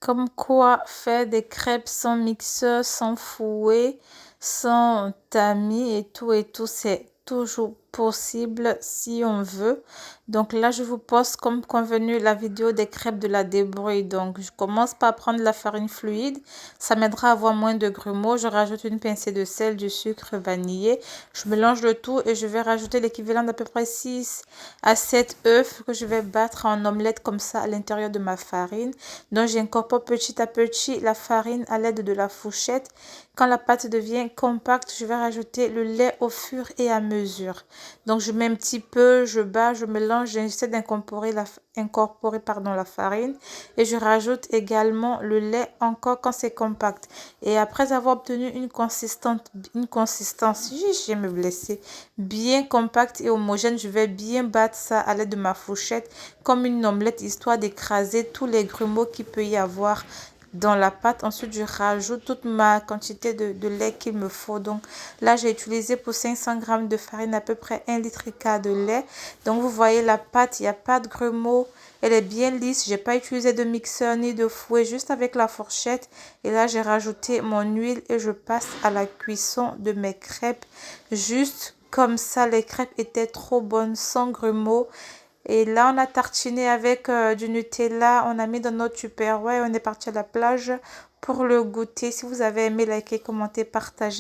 Comme quoi faire des crêpes sans mixeur, sans fouet, sans tamis et tout, c'est toujours possible si on veut. Donc là, je vous poste comme convenu la vidéo des crêpes de la débrouille. Donc je commence par prendre la farine fluide. Ça m'aidera à avoir moins de grumeaux. Je rajoute une pincée de sel, du sucre vanillé. Je mélange le tout et je vais rajouter l'équivalent d'à peu près 6 à 7 œufs que je vais battre en omelette comme ça à l'intérieur de ma farine. Donc j'incorpore petit à petit la farine à l'aide de la fourchette. Quand la pâte devient compacte, je vais rajouter le lait au fur et à mesure. Donc je mets un petit peu, je bats, je mélange, j'essaie d'incorporer la farine et je rajoute également le lait encore quand c'est compact. Et après avoir obtenu une consistance, j'ai me blessé, bien compacte et homogène, je vais bien battre ça à l'aide de ma fourchette comme une omelette, histoire d'écraser tous les grumeaux qu'il peut y avoir dans la pâte. Ensuite, je rajoute toute ma quantité de lait qu'il me faut. Donc là, j'ai utilisé pour 500 g de farine à peu près 1,4 litre de lait. Donc vous voyez la pâte, il n'y a pas de grumeaux. Elle est bien lisse. J'ai pas utilisé de mixeur ni de fouet, juste avec la fourchette. Et là, j'ai rajouté mon huile et je passe à la cuisson de mes crêpes. Juste comme ça, les crêpes étaient trop bonnes, sans grumeaux. Et là, on a tartiné avec du Nutella. On a mis dans notre Tupperware. On est parti à la plage pour le goûter. Si vous avez aimé, likez, commentez, partagez.